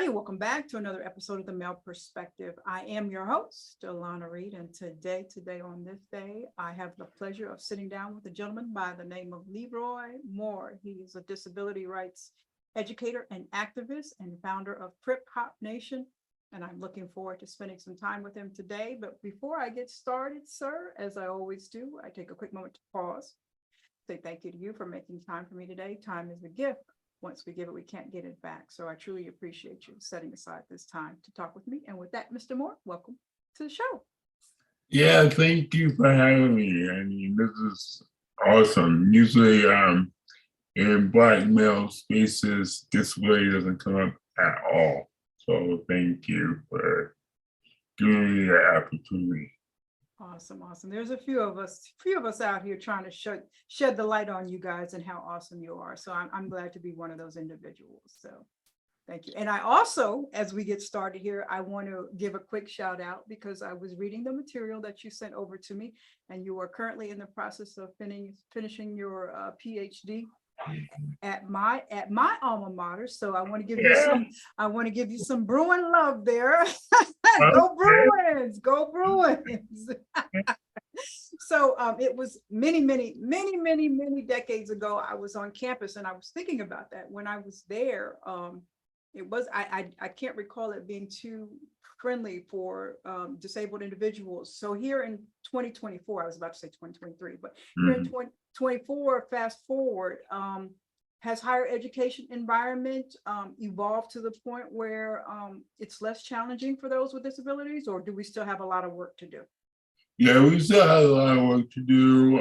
everybody. Welcome back to another episode of The Male Perspective. I am your host, Lana Reid, and today on this day, I have the pleasure of sitting down with a gentleman by the name of Leroy Moore. He is a disability rights educator and activist and founder of Krip-Hop Nation, and I'm looking forward to spending some time with him today. But before I get started, sir, as I always do, I take a quick moment to pause, say thank you to you for making time for me today. Time is a gift. Once we give it, we can't get it back. So I truly appreciate you setting aside this time to talk with me. And with that, Mr. Moore, welcome to the show. Yeah, thank you for having me. I mean, this is awesome. Usually in Black male spaces, disability doesn't come up at all. So thank you for giving me the opportunity. Awesome. There's a few of us out here trying to shed the light on you guys and how awesome you are. So I'm glad to be one of those individuals. So thank you. And I also, as we get started here, I want to give a quick shout out because I was reading the material that you sent over to me, and you are currently in the process of finishing your PhD at my alma mater. So I want to give you some Bruin love there. Go Bruins, go Bruins. So it was many decades ago. I was on campus and I was thinking about that when I was there. It was I can't recall it being too friendly for disabled individuals. So here in 2024, I was about to say 2023, but here in 2024, fast forward, has higher education environment evolved to the point where it's less challenging for those with disabilities, or do we still have a lot of work to do? Yeah, we still have a lot of work to do.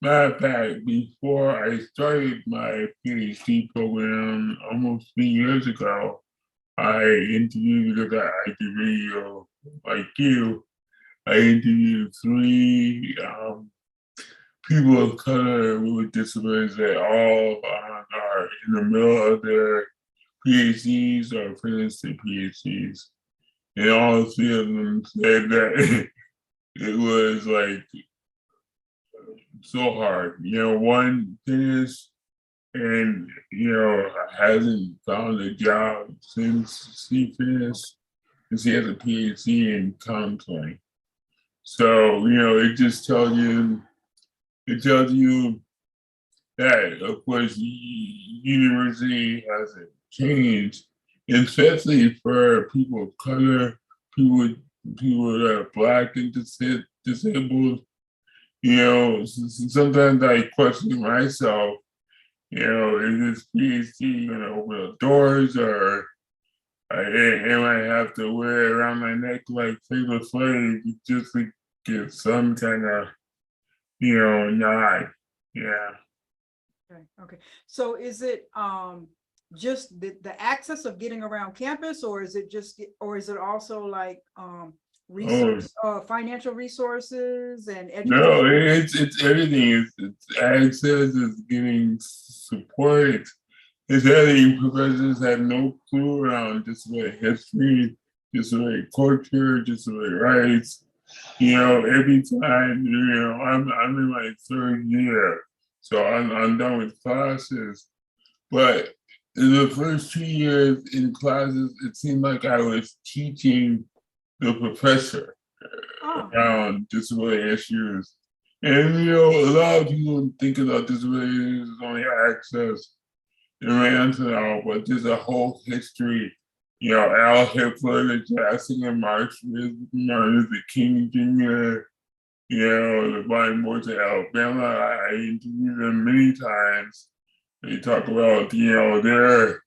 Matter of fact, before I started my PhD program almost 3 years ago, I interviewed, because I did video like you, I interviewed 3 people of color with disabilities that all are in the middle of their PhDs or finished their PhDs. And all 3 of them said that it was like so hard. One finished and, hasn't found a job since she finished, and she has a PhD in counseling. So, it just tells you that, of course, university hasn't changed, especially for people of color, people that are Black and disabled. Sometimes I question myself, is this PhD open the doors, or am I have to wear it around my neck like Flavor Flav just to get some kind of, nod? Yeah. Okay. So is it just the access of getting around campus, or is it also like financial resources and education? No, it's everything. It's access, it's getting support. It's everything. Professors have no clue around disability history, disability culture, disability rights. Every time, I'm in my 3rd year, so I'm done with classes. But in the first 2 years in classes, it seemed like I was teaching the professor around disability issues. And, a lot of people think about disabilities as only access and ransom and all, but there's a whole history. Al Hitler, the Jackson and Martin Luther King Jr., the Blind Boys of Alabama. I interviewed them many times. They talk about, their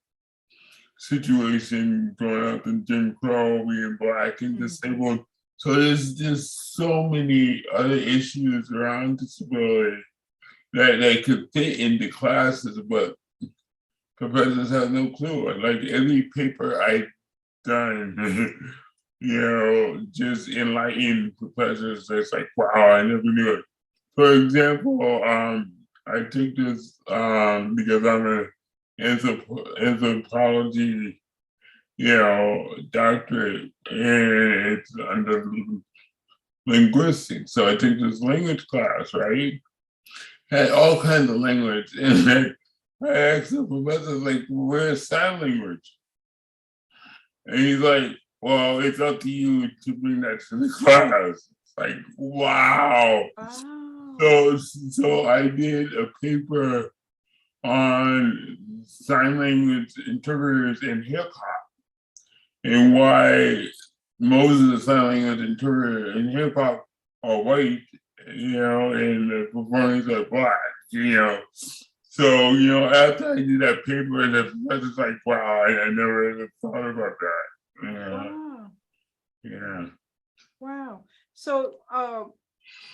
situation growing up in Jim Crow, being Black and disabled. So there's just so many other issues around disability that could fit into classes, but professors have no clue. Like every paper I've done, just enlighten professors. It's like, wow, I never knew it. For example, I took this because I'm an anthropology, doctorate, and it's under linguistics. So I took this language class, right? Had all kinds of language, and I asked the professor, like, where's sign language? And he's like, well, it's up to you to bring that to the class. It's like, wow. Wow. So I did a paper on sign language interpreters in hip hop and why most of the sign language interpreters in hip hop are white, and the performers are black, So, after I did that paper, the professor's like, wow, I never even thought about that. Wow. Yeah. Wow. So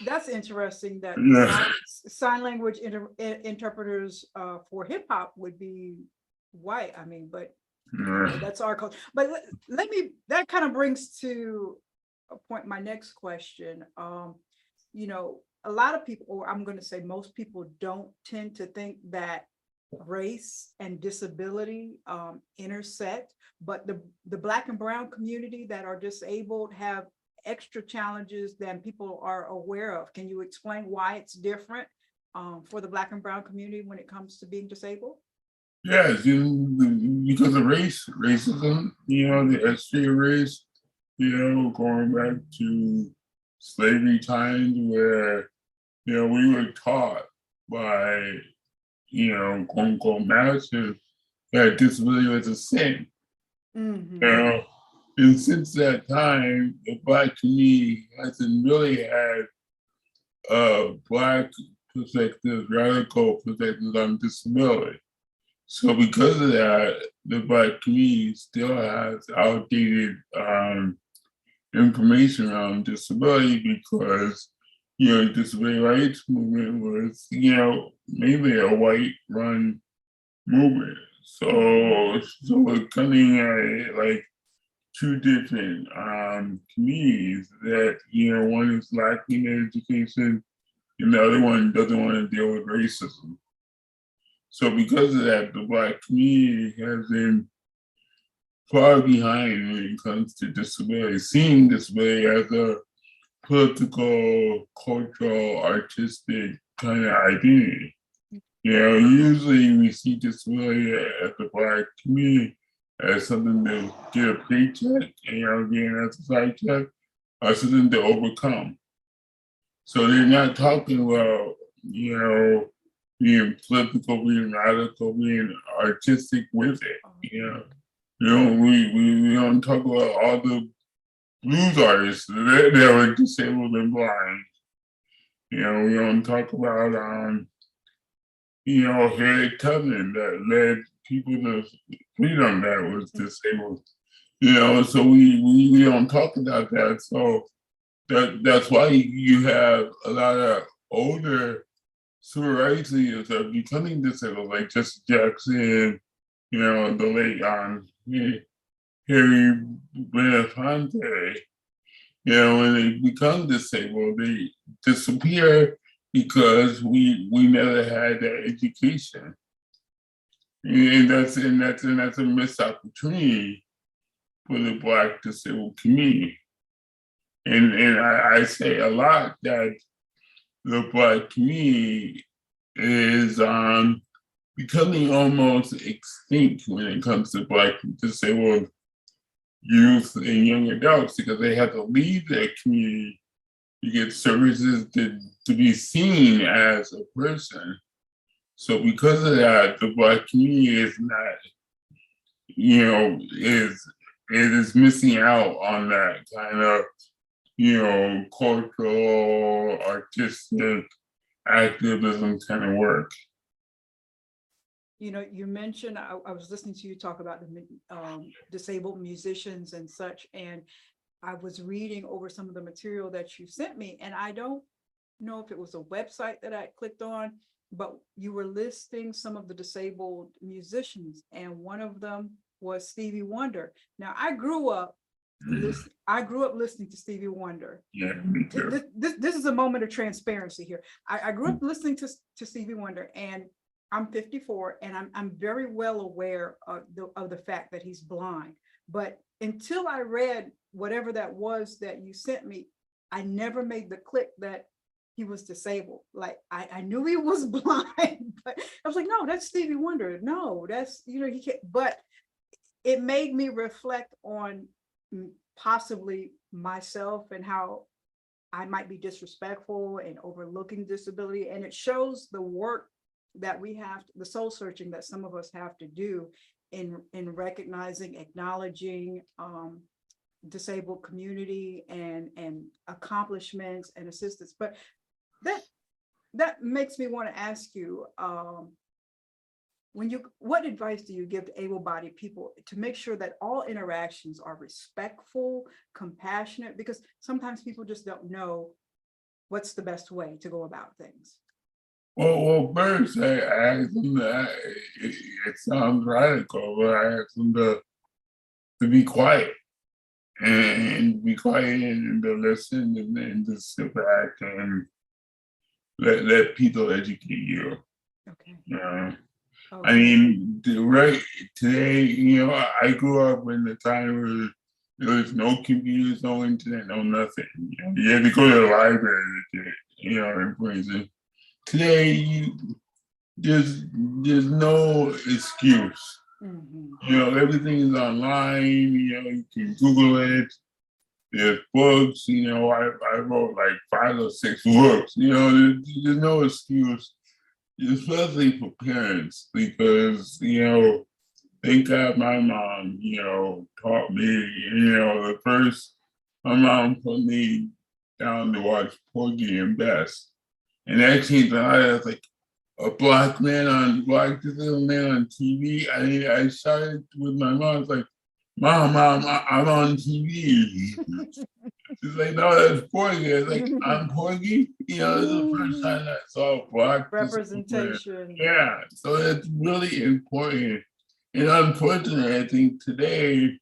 that's interesting that Yeah. sign language interpreters for hip hop would be white. I mean, but Yeah. that's our culture. But let me, that kind of brings to a point, my next question. A lot of people, or I'm going to say most people, don't tend to think that race and disability intersect, but the Black and brown community that are disabled have extra challenges than people are aware of. Can you explain why it's different for the Black and brown community when it comes to being disabled? Yes, because of racism, the history of race, going back to slavery times where, we were taught by, quote unquote masters that disability was a sin. Mm-hmm. And since that time, the Black community hasn't really had Black perspectives, radical perspectives on disability. So because of that, the Black community still has outdated information around disability because, disability rights movement was, mainly a white run movement. So we're coming at it like two different communities that, one is lacking in education and the other one doesn't want to deal with racism. So because of that, the Black community has been far behind when it comes to disability, seeing disability as a political, cultural, artistic kind of identity. Usually we see disability as the Black community as something to get a paycheck and get an exercise check or something to overcome. So they're not talking about, being political, being radical, being artistic with it. We don't talk about all the blues artists that were disabled and blind. We don't talk about Harriet Tubman that led people to freedom that was disabled. So we don't talk about that. So that's why you have a lot of older civil rights leaders that are becoming disabled, like Jesse Jackson, the late Harry Belafonte. When they become disabled, they disappear because we never had that education, and that's a missed opportunity for the Black disabled community. And I say a lot that the Black community is becoming almost extinct when it comes to Black disabled youth and young adults because they have to leave their community to get services to be seen as a person. So because of that, the Black community is not, is missing out on that kind of, cultural, artistic, activism kind of work. You mentioned, I was listening to you talk about the disabled musicians and such, and I was reading over some of the material that you sent me, and I don't know if it was a website that I clicked on, but you were listing some of the disabled musicians, and one of them was Stevie Wonder. Now, I grew up listening to Stevie Wonder. Yeah, me too. This is a moment of transparency here. I grew up listening to Stevie Wonder, and I'm 54, and I'm very well aware of the fact that he's blind. But until I read whatever that was that you sent me, I never made the click that he was disabled. Like I knew he was blind, but I was like, no, that's Stevie Wonder. No, that's he can't. But it made me reflect on possibly myself and how I might be disrespectful and overlooking disability. And it shows the work that we have, the soul searching that some of us have to do in recognizing, acknowledging disabled community and accomplishments and assistance. But that makes me want to ask you, what advice do you give to able-bodied people to make sure that all interactions are respectful, compassionate? Because sometimes people just don't know what's the best way to go about things. Well, first I asked them that it sounds radical, but I asked them to be quiet and be quiet and to listen and to sit back and let people educate you. Okay. I mean, right today, I grew up in the time where there was no computers, no internet, no nothing. You had to go to the library to get, information. Today, there's no excuse. Mm-hmm. Everything is online. You can Google it. There's books. I wrote like 5 or 6 books. There's no excuse. Especially for parents, because, thank God my mom, taught me, my mom put me down to watch Porgy and Bess. And that changed my life. I was like, a black man on TV. I shouted with my mom, I was like, Mom, I'm on TV. She's like, no, that's Porgy. I was like, I'm Porgy? This is the first time I saw black representation. Yeah, so it's really important. And unfortunately, I think today,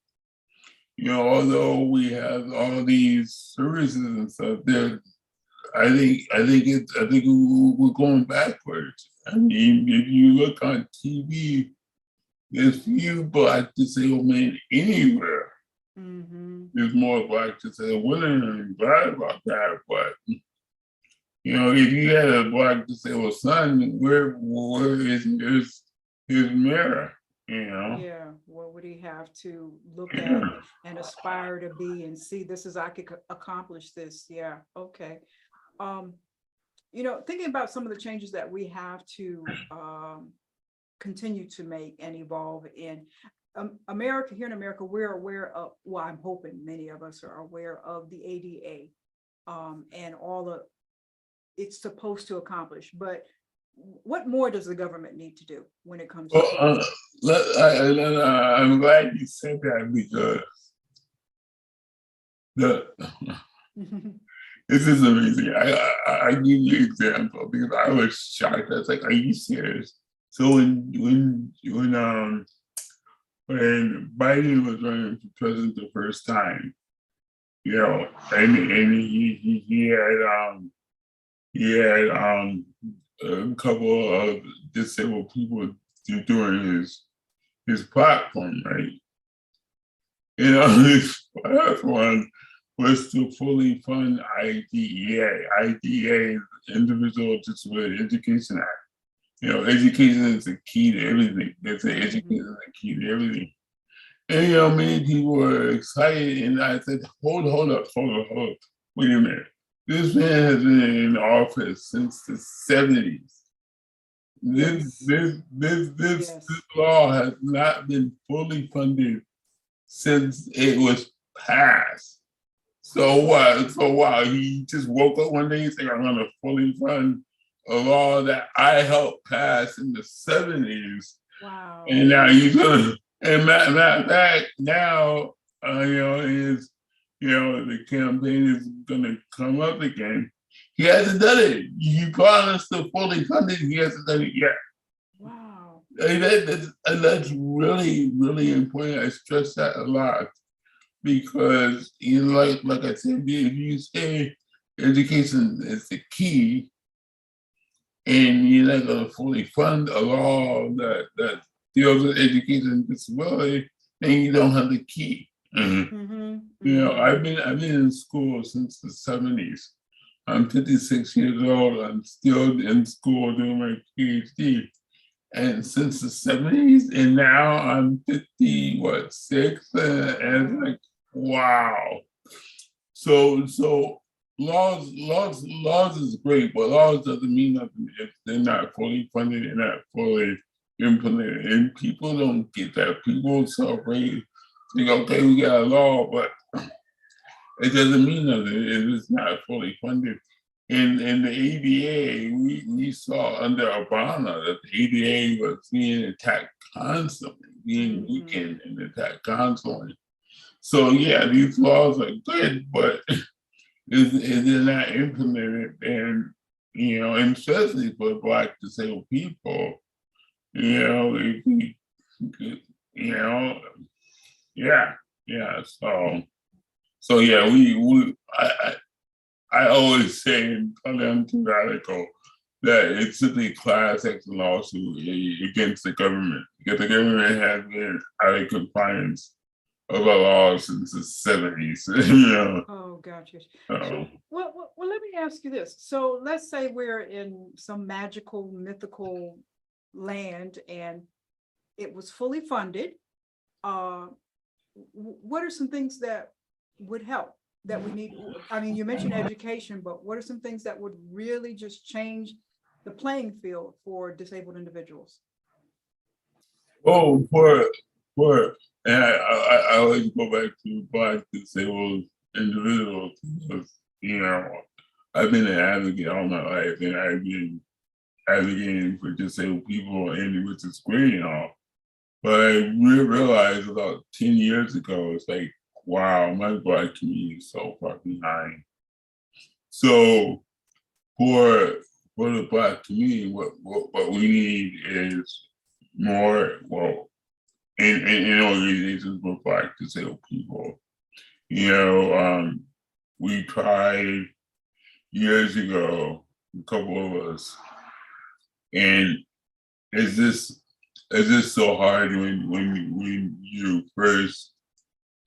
although we have all these services and stuff, I think we're going backwards. I mean, if you look on TV, there's few black disabled men anywhere. Mm-hmm. There's more black disabled women, and I'm glad about that. But if you had a black disabled son, where is his mirror? Yeah, what would he have to look at and aspire to be and see? This is, I could accomplish this. Yeah, okay. Thinking about some of the changes that we have to continue to make and evolve in America. Here in America, we're aware of, well, I'm hoping many of us are aware of the ADA and all it's supposed to accomplish. But what more does the government need to do when it comes to I'm glad you said that, because this is amazing. I give you an example because I was shocked. I was like, "Are you serious?" So when Biden was running for president the first time, and he had a couple of disabled people doing his platform, right? His platform was to fully fund IDEA. IDEA is Individual Disability Education Act. Education is the key to everything. They say education is the key to everything. And many people were excited, and I said, hold up. Wait a minute. This man has been in office since the 70s. This law has not been fully funded since it was passed. So what? He just woke up one day and said, I'm gonna fully fund a law that I helped pass in the 70s. Wow. And now he's gonna, and matter of fact, now, is, the campaign is gonna come up again. He hasn't done it. He promised to fully fund it, he hasn't done it yet. Wow. And that's really, really important. I stress that a lot, because like I said, if you say education is the key, and you're not going to fully fund a law that deals with education and disability, then you don't have the key. I've been in school since the 70s. I'm 56 years old. I'm still in school doing my PhD. and since the 70s, and now I'm 56, and it's like, wow. So laws is great, but laws doesn't mean nothing if they're not fully funded and not fully implemented. And people don't get that. People celebrate, think, okay, we got a law, but it doesn't mean nothing if it's not fully funded. In the ADA, we saw under Obama that the ADA was being attacked constantly, being weakened and attacked constantly. So yeah, these laws are good, but if they're not implemented, and and especially for Black disabled people, if we, you know, yeah, yeah. So yeah, I always say in Parliamentary Radical that it's simply class action lawsuit against the government, because the government has been out of compliance of our laws since the 70s. Oh, gotcha. So, Well, let me ask you this. So let's say we're in some magical, mythical land and it was fully funded. What are some things that would help that we need? I mean, you mentioned education, but what are some things that would really just change the playing field for disabled individuals? oh, and I always go back to Black disabled individuals because, I've been an advocate all my life, and I've been advocating for disabled people, and which is great and all. But I realized about 10 years ago, it's like, wow, my Black community is so far behind. So for the Black community, what we need is more, in organizations with Black disabled people. We tried years ago, a couple of us, and it's just so hard when you first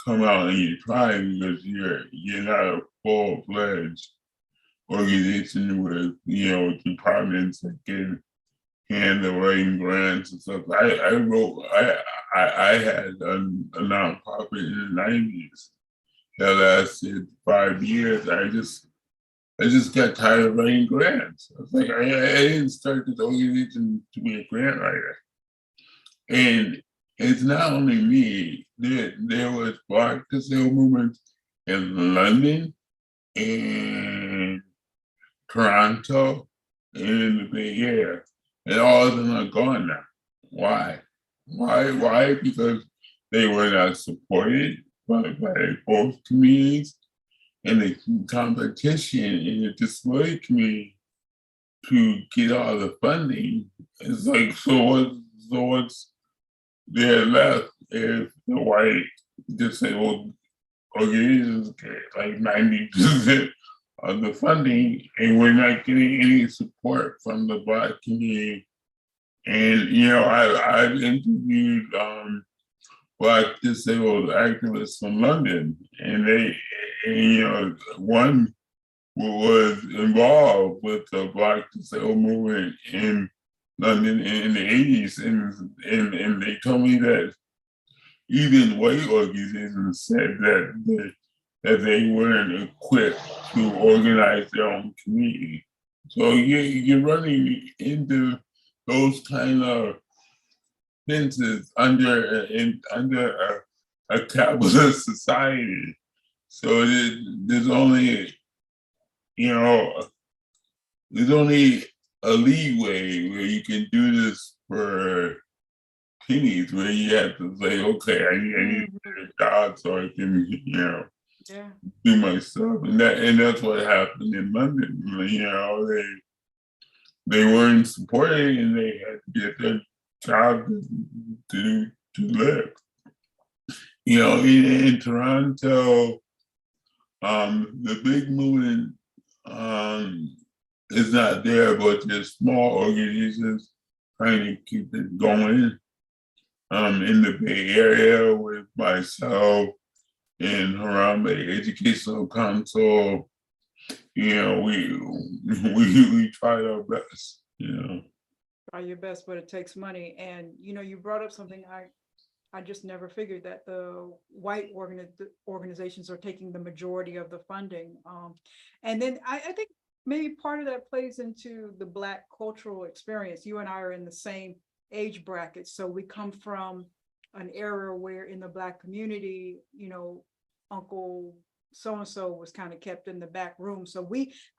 come out and you try, because you're not a full-fledged organization with departments that can handle writing grants and stuff. I had a nonprofit in the 90s that lasted 5 years. I just got tired of writing grants. I was like, I didn't start this organization to be a grant writer. And it's not only me. There was Black disabled movements in London, and Toronto, and in the Bay Area. And all of them are gone now. Why? Why? Because they were not supported by both communities, and the competition in the disability community to get all the funding is like, so what's there left if the white disabled organizations get like 90% of the funding, and we're not getting any support from the Black community. And I've interviewed Black disabled activists from London, and one was involved with the Black disabled movement in London in the 80s, and they told me that even white organizations said that they weren't equipped to organize their own community. So you're running into those kind of fences under a capitalist society. So there's only a leeway where you can do this for pennies, where you have to say, okay, I need a job so I can do my stuff, and that's what happened in London. They weren't supported, and they had to get their job to live. In Toronto, the big movement is not there, but there's small organizations trying to keep it going. In the Bay Area with myself and Harambe Educational Council, we tried our best. Try your best, but it takes money. And, you know, you brought up something I just never figured, that the white organizations are taking the majority of the funding. And then I think maybe part of that plays into the Black cultural experience. You and I are in the same age bracket, so we come from an era where in the Black community, you know, Uncle so-and-so was kind of kept in the back room. So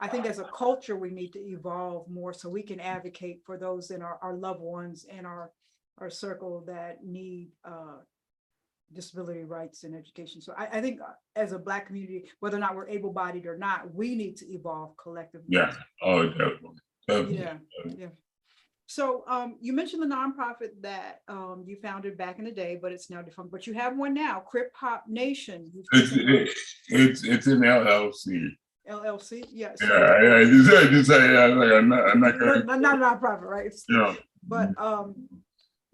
I think as a culture, we need to evolve more so we can advocate for those in our loved ones and our circle that need disability rights and education. So I think as a Black community, whether or not we're able-bodied or not, we need to evolve collectively. Yeah. Oh, definitely. Yeah. Yeah. So you mentioned the nonprofit that you founded back in the day, but it's now defunct. But you have one now, Krip-Hop Nation. It's an LLC. LLC, yeah. So, yeah, I just say I'm not a nonprofit, right? Yeah. But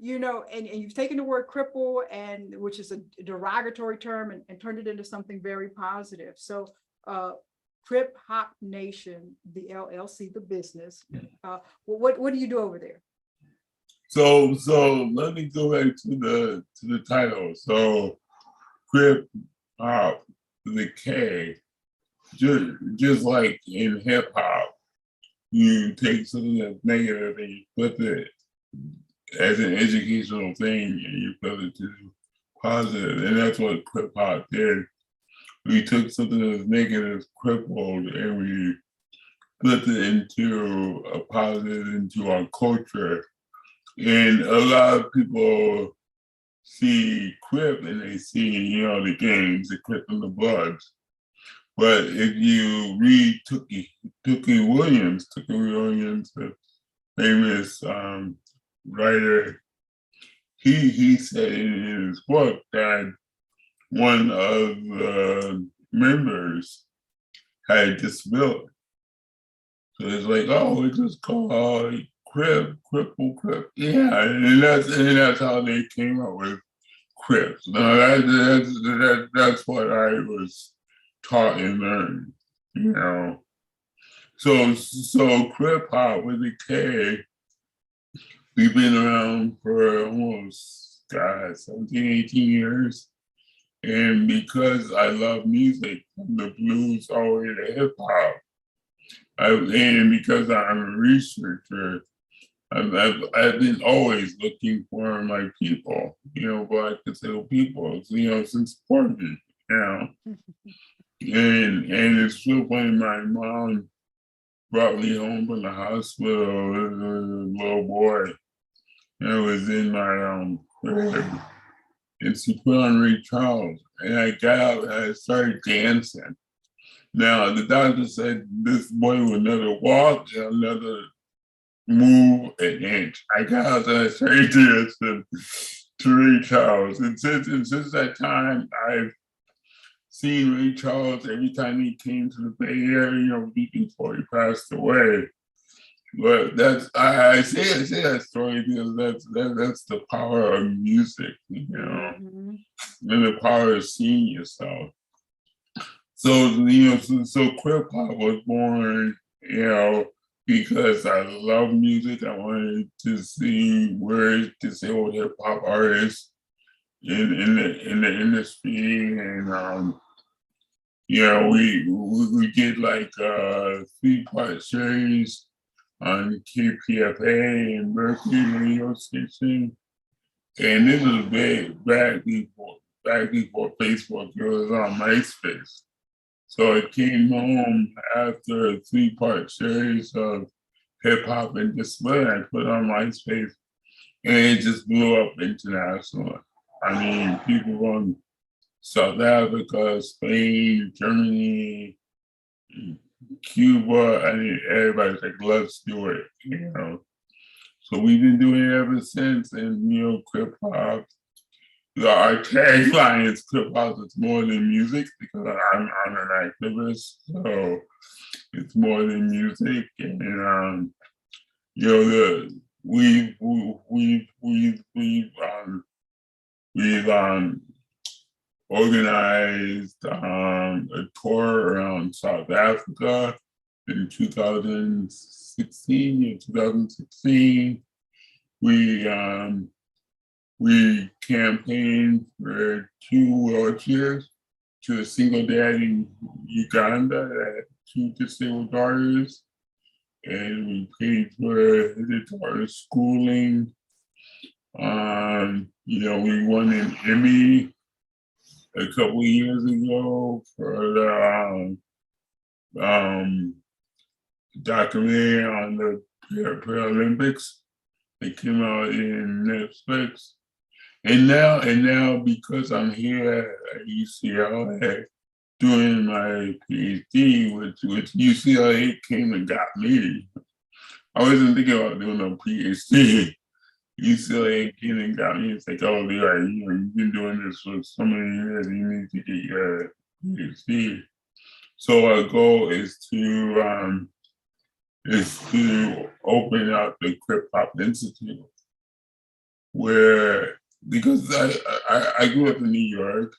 you know, and you've taken the word cripple, and which is a derogatory term, and turned it into something very positive. So Krip-Hop Nation, the LLC, the business. What do you do over there? So let me go back to the title. So Crip Hop, the K, just like in hip hop, you take something that's negative and you put it as an educational thing and you put it to positive, and that's what Crip Hop did. We took something that was negative, crippled, and we flipped it into a positive, into our culture. And a lot of people see Crip and they see, you know, the gangs, the Crip and the Bloods. But if you read Tookie Williams, a famous writer, he said in his book that one of the members had a disability. So it's like, oh, it's just called cripple. Yeah, and that's how they came up with Crips. Now that's what I was taught and learned, you know. So Crip Hop with a K, we've been around for almost 17, 18 years. And because I love music, from the blues all the way to hip hop, and because I'm a researcher, I've been always looking for my people, you know, Black disabled people, you know, since 40, you know. And it's so funny, my mom brought me home from the hospital as a little boy. And I was in my crib. And she put on Ray Charles, and I got out and I started dancing. Now, the doctor said this boy would never walk, he'll never move an inch. I got out and I started dancing to Ray Charles. And since that time, I've seen Ray Charles every time he came to the Bay Area, you know, before he passed away. But I say that story because that's the power of music, you know, and the power of seeing yourself. So, you know, so Crip Hop was born, you know, because I love music. I wanted to see where disabled hip hop artists in the industry, and you know, we did like a 3-part series on KPFA and Berkeley radio station. And this was back before Facebook. It was on MySpace. So I came home after a 3-part series of hip hop and display. I put it on MySpace and it just blew up internationally. I mean, people from South Africa, Spain, Germany, Cuba, I mean, everybody's like, let's do it, you know. So we've been doing it ever since, and you know, Crip Hop, our tagline is Crip Hop is more than music, because I'm an activist, so it's more than music, and you know, we've organized a tour around South Africa in 2016. we campaigned for 2 wheelchairs to a single dad in Uganda that had 2 disabled daughters, and we paid for his daughter's schooling. We won an Emmy a couple years ago for the documentary on the Paralympics. It came out in Netflix. And now because I'm here at UCLA doing my PhD, which UCLA came and got me. I wasn't thinking about doing a PhD. UCLA came and got me. It's like, oh, Leroy, you've been doing this for so many years. You need to get your PhD. So our goal is to open up the Krip-Hop Institute, where, because I grew up in New York,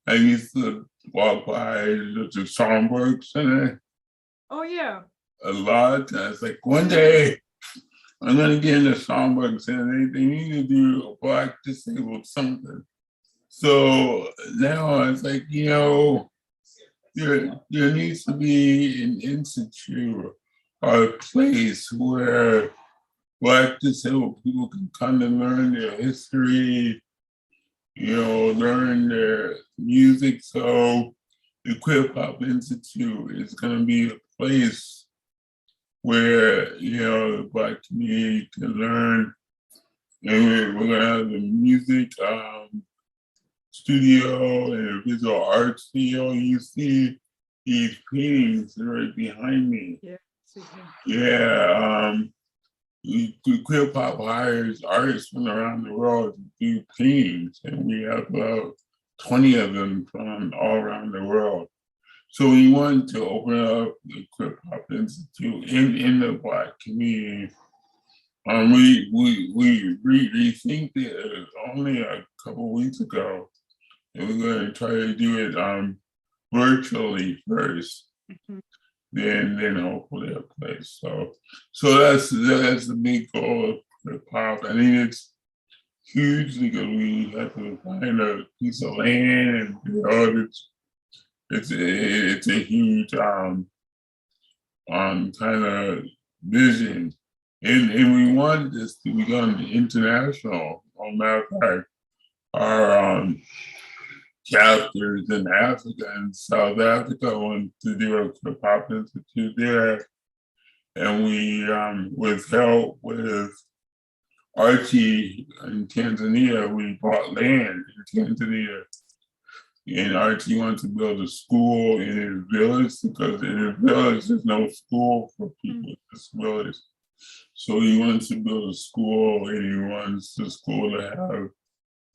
I used to walk by the Schomburg Center. Oh yeah. A lot. And it's like, one day I'm gonna get in the Schomburg Center. They need to do a Black disabled something. So now it's like, there needs to be an institute or a place where Black disabled people can come and learn their history, learn their music. So the Krip-Hop Institute is going to be a place where, the Black community can learn. And we're going to have the music studio and a visual arts studio. You see these paintings right behind me. Yeah. Yeah. Crip Hop hires artists from around the world to do paintings, and we have about 20 of them from all around the world. So we wanted to open up the Krip-Hop Institute in the Black community. We rethinked it only a couple weeks ago, and we're going to try to do it virtually first. Mm-hmm. Then hopefully a place. So that's the big goal of Krip-Hop. I think it's huge because we have to find a piece of land, and it's a huge kind of vision, and we want this to become international. As a matter of fact, our chapters in Africa and South Africa want to do a Krip-Hop Institute there. And we, with help with Archie in Tanzania, we bought land in Tanzania. And Archie wants to build a school in his village because in his village there's no school for people with disabilities. So he wants to build a school, and he wants the school to have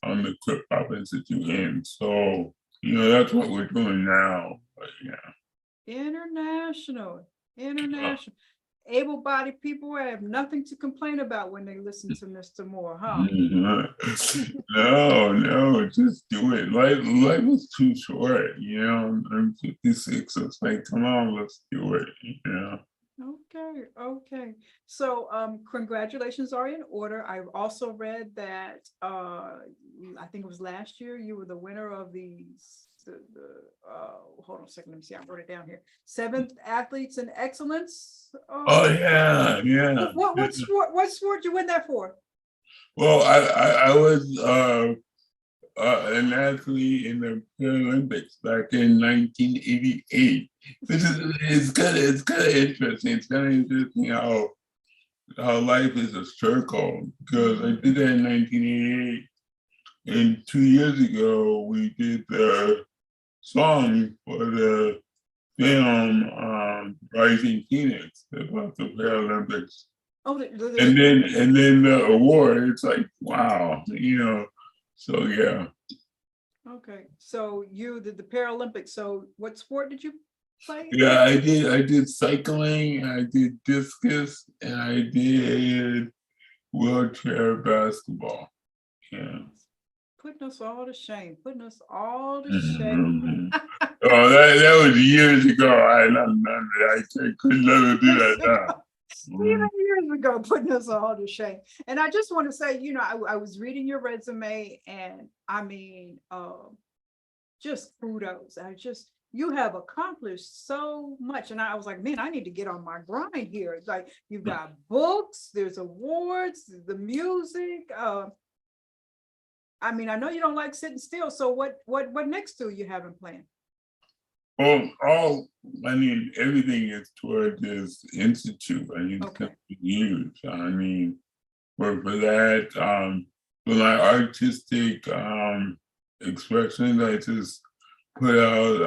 on the Krip-Hop Institute. And so, that's what we're doing now. But yeah. International. Able-bodied people have nothing to complain about when they listen to Mr. Moore, huh? No, just do it. Life is too short, I'm 56, so it's like, come on, let's do it, Okay. So congratulations are in order. I've also read that I think it was last year you were the winner of hold on a second, let me see, I wrote it down here. 7th Athletes in Excellence. Oh yeah. What sport did you win that for? Well, I was an athlete in the Paralympics back in 1988. It's kind of interesting. It's kind of interesting how life is a circle, because I did that in 1988, and 2 years ago we did the song for the film Rising Phoenix about the Paralympics. And then the award, it's like, wow, so yeah. Okay, so you did the Paralympics. So what sport did you play? Yeah, I did cycling, I did discus, and I did wheelchair basketball. Yeah. Putting us all to shame. Mm-hmm. Oh, that was years ago. I could never do that now. Even years ago, putting us all to shame. And I just want to say, you know, I was reading your resume, and I mean, just kudos. You have accomplished so much. And I was like, man, I need to get on my grind here. It's like, you've got books, there's awards, the music. I mean, I know you don't like sitting still. So what next do you have in plan? Well, I mean, everything is toward this institute. I need to continue. I mean, but for that, for my artistic expression, I just put out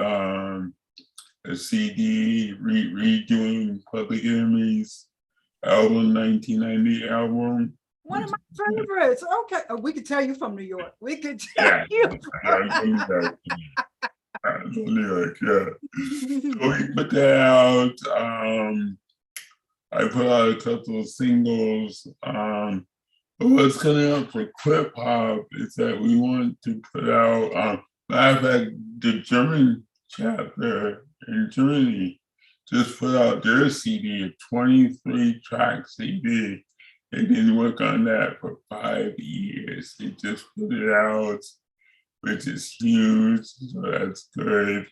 a CD redoing Public Enemy's album, 1990 album. One of my favorites. Okay. Oh, we could tell you from New York. We could tell Yeah, you. New York, yeah. So we put that out. I put out a couple of singles. But what's coming up for Crip Hop is that we want to put out, matter of fact, the German chapter in Germany just put out their CD, a 23-track CD. They didn't work on that for 5 years. They just put it out, which is huge, so that's good.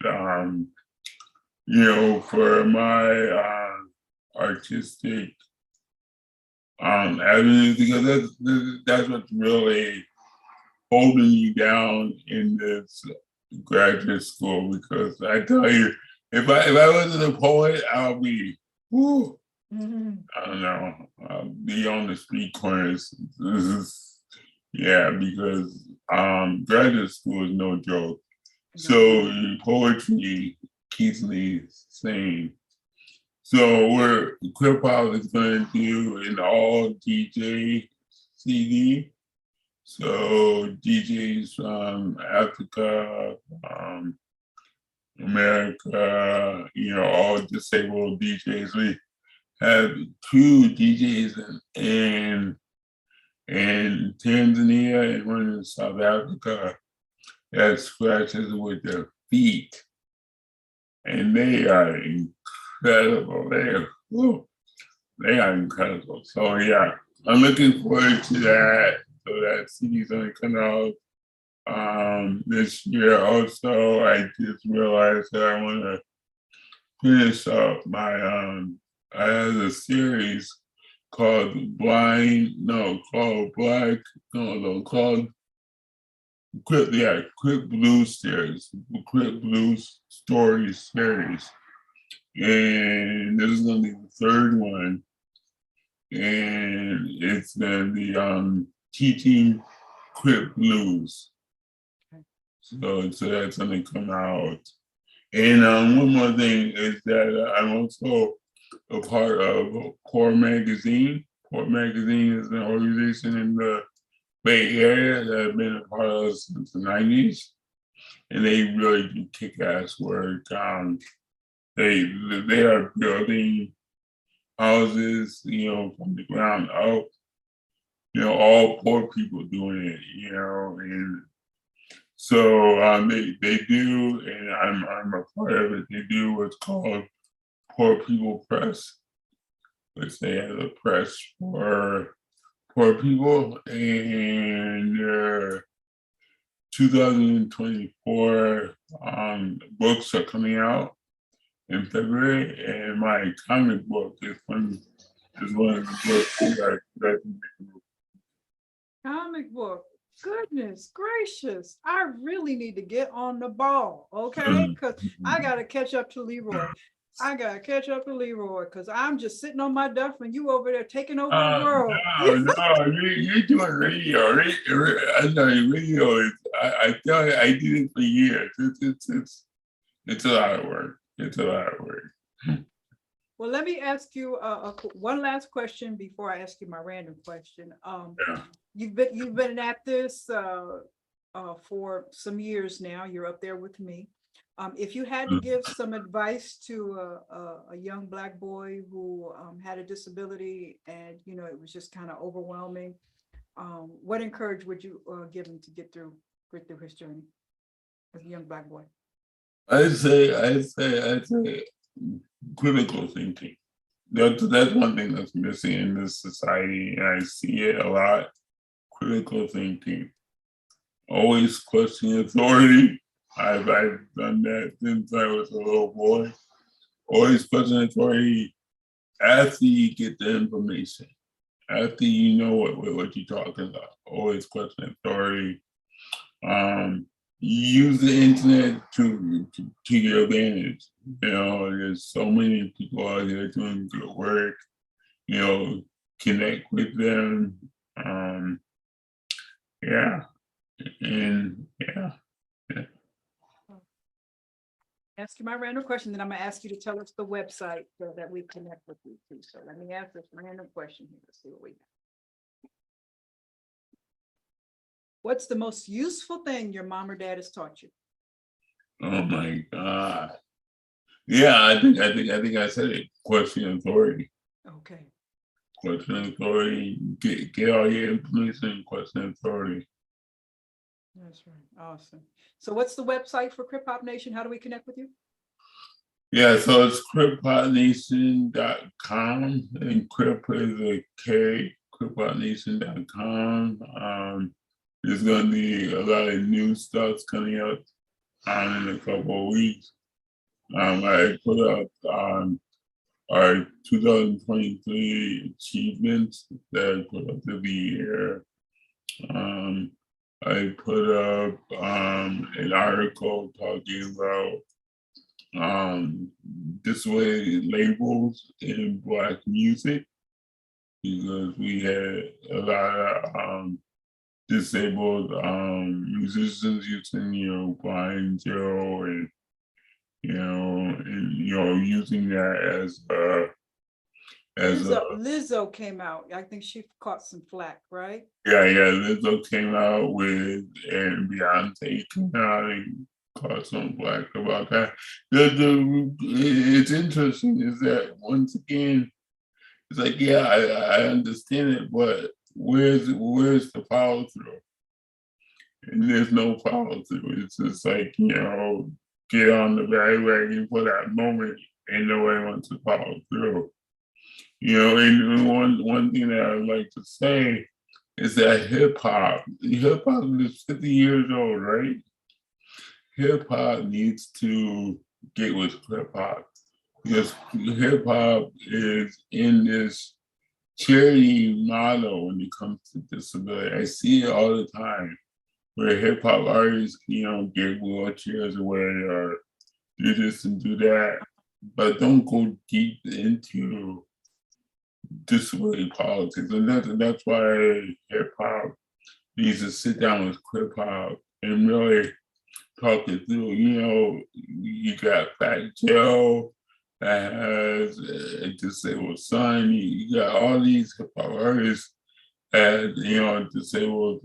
You know, for my artistic avenues, because that's what's really holding me down in this graduate school. Because I tell you, if I wasn't a poet, I'll be, whoo, I don't know, I'll be on the street corners. This is, yeah, because graduate school is no joke. So poetry keeps me sane. So Crip Hop is going to do an all DJ CD. So DJs from Africa, America, you know, all disabled DJs. We have 2 DJs in Tanzania and one in South Africa that scratches with their feet. And they are incredible. They are incredible. So yeah, I'm looking forward to that. So that CD's gonna come out this year. Also, I just realized that I want to finish up my I have a series called Crip Blues series, Crip Blues Stories series. And this is gonna be the 3rd one. And it's gonna be teaching Crip Blues. So that's gonna come out. And one more thing is that I'm also a part of Core Magazine. Core Magazine is an organization in the Bay Area that I've been a part of since the 90s. And they really do kick-ass work. They are building houses, you know, from the ground up. You know, all poor people doing it, you know, and so they do, and I'm a part of it. They do what's called Poor People Press, which they have a press for poor people, and 2024 books are coming out in February, and my comic book is one of the books that Comic book. Goodness gracious. I really need to get on the ball, okay? Because I got to catch up to Leroy. Because I'm just sitting on my duff and you over there taking over the world. No, you're doing radio. I know radio is, I tell you, I did it for years. It's a lot of work. It's a lot of work. Well, let me ask you one last question before I ask you my random question. You've been at this for some years now. You're up there with me. If you had to give some advice to a young Black boy who had a disability and, you know, it was just kind of overwhelming, what encouragement would you give him to get through his journey as a young Black boy? I'd say critical thinking. that's one thing that's missing in this society, and I see it a lot. Critical thinking, always question authority. I've done that since I was a little boy. Always question authority after you get the information, after you know what you're talking about. Always question authority. Use the internet to your advantage. You know, there's so many people out here doing good work. You know, connect with them. Yeah, and yeah. Ask you my random question, then I'm gonna ask you to tell us the website so that we connect with you too. So let me ask this random question here. Let's see what we got. What's the most useful thing your mom or dad has taught you? Oh my God. Yeah, I think I said it. Question authority. Okay. Question authority. Get all your information. Question authority. That's right. Awesome. So what's the website for Krip-Hop Nation? How do we connect with you? Yeah, so it's Krip-Hop-Nation.com, and Crip is a K, Krip-Hop-Nation.com. There's gonna be a lot of new stuff coming up in a couple of weeks. I put up our 2023 achievements that I put up to the year. I put up an article talking about display labels in Black music, because we had a lot of disabled musicians using, Blind Joe and using that as a Lizzo came out. I think she caught some flack, right? yeah. Lizzo came out with, and Beyonce came out and caught some flack about that. It's interesting is that once again, it's like, yeah, I understand it, but where's the follow through? And there's no follow through. It's just like, get on the bandwagon for that moment, and nobody wants to follow through. And one thing that I would like to say is that hip hop is 50 years old, right? Hip hop needs to get with hip hop, because hip hop is in this charity model when it comes to disability. I see it all the time where hip hop artists, get wheelchairs away or do this and do that, but don't go deep into disability politics. And that's why hip hop needs to sit down with Crip Hop and really talk it through. You got Fat Joe that has a disabled son. You got all these hip hop artists as, disabled,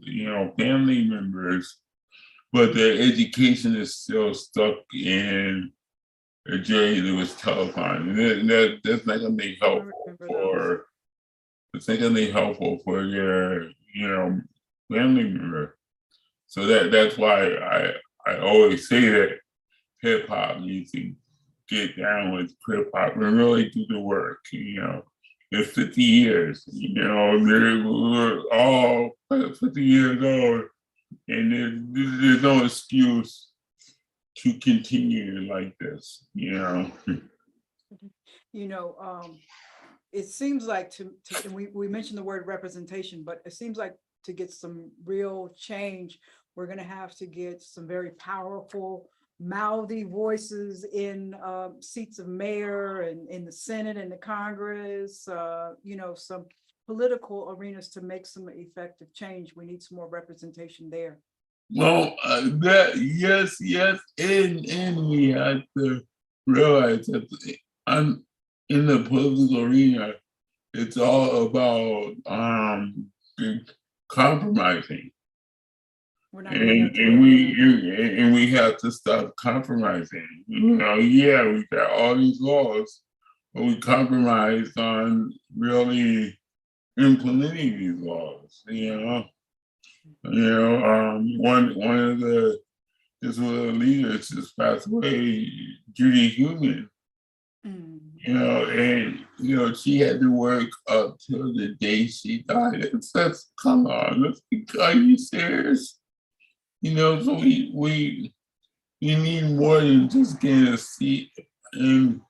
family members, but their education is still stuck in a Jerry Lewis telephone. And that's not gonna be helpful for your, family member. So that's why I always say that hip hop needs to get down with Crip Hop and really do the work. It's 50 years. We're all 50 years old, and there's no excuse to continue like this. It seems like and we mentioned the word representation, but it seems like to get some real change, we're going to have to get some very powerful, mouthy voices in seats of mayor and in the Senate and the Congress, some political arenas to make some effective change. We need some more representation there. Well, yes, and we have to realize that in the political arena, it's all about compromising, and we have to stop compromising. Yeah, we got all these laws, but we compromised on really implementing these laws. One of the leaders just passed away, Judy Human. Mm. And she had to work up till the day she died. It's just, come on, are you serious? So we need more than just getting a seat in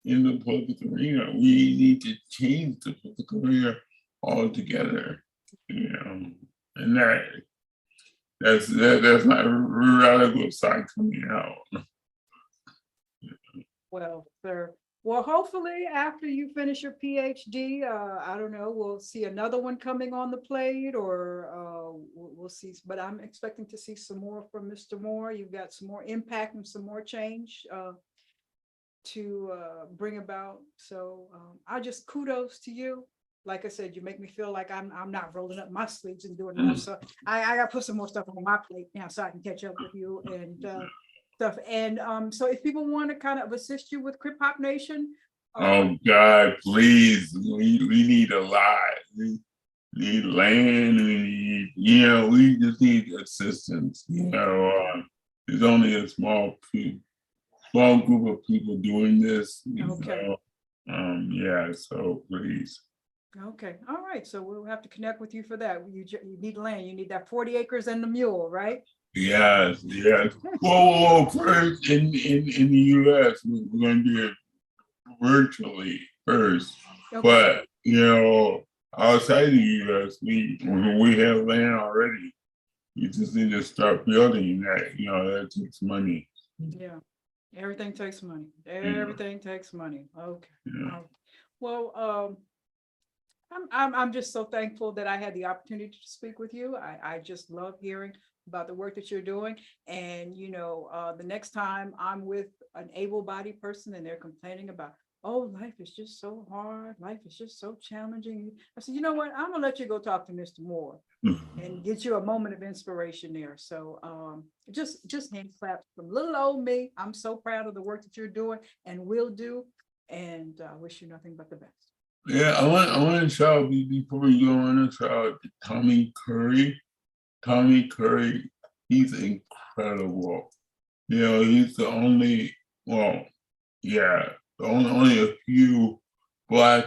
the public arena. We need to change the public arena altogether. And that's my radical side coming out. Well, sir. Well, hopefully after you finish your PhD, I don't know, we'll see another one coming on the plate, or we'll see. But I'm expecting to see some more from Mr. Moore. You've got some more impact and some more change to bring about. So I just kudos to you. Like I said, you make me feel like I'm not rolling up my sleeves and doing enough. So I got to put some more stuff on my plate now so I can catch up with you and stuff. And so if people want to kind of assist you with Crip Hop Nation. Oh God, please. We need a lot. We need land. We need, we just need assistance. There's only a small group of people doing this. Okay. So please. Okay, all right. So we'll have to connect with you for that. You need land. You need that 40 acres and the mule, right? Yes. Whoa. First, in the U.S., we're going to do it virtually first. Okay. But, outside the U.S., we have land already. You just need to start building that. That takes money. Yeah, everything takes money. Everything takes money. Okay. Yeah. Well, I'm just so thankful that I had the opportunity to speak with you. I just love hearing about the work that you're doing. And, the next time I'm with an able-bodied person and they're complaining about, oh, life is just so hard. Life is just so challenging. I said, you know what? I'm gonna let you go talk to Mr. Moore and get you a moment of inspiration there. So just hand claps from little old me. I'm so proud of the work that you're doing and will do. And I wish you nothing but the best. Yeah, I want to shout out before we go on. Shout out to Tommy Curry. Tommy Curry, he's incredible. He's the only, only a few Black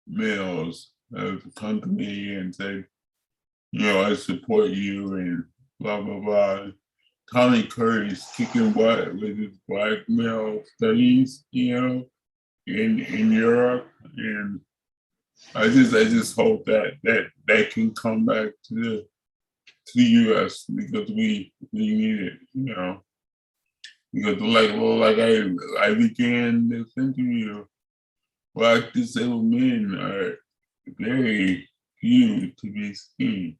males that have come to me and say, I support you and blah blah blah. Tommy Curry's kicking butt with his Black male studies, in Europe, and I just hope that can come back to the U.S. because we need it, because like I began this interview, Black disabled men are very few to be seen,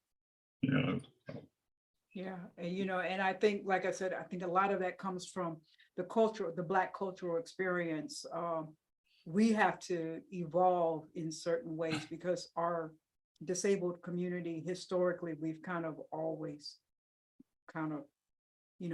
Yeah, and I think, like I said, I think a lot of that comes from the Black cultural experience. We have to evolve in certain ways because our disabled community, historically, we've kind of always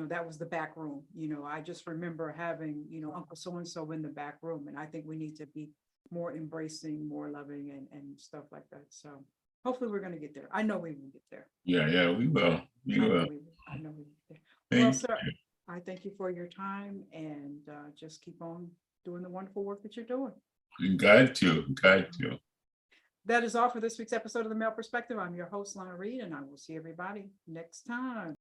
that was the back room. I just remember having, Uncle so-and-so in the back room, and I think we need to be more embracing, more loving and stuff like that. So hopefully we're going to get there. I know we will get there. Yeah, we will. I know we will get there. Well, sir, I thank you for your time and just keep on doing the wonderful work that you're doing. Got to. That is all for this week's episode of The Male Perspective. I'm your host, Lana Reid, and I will see everybody next time.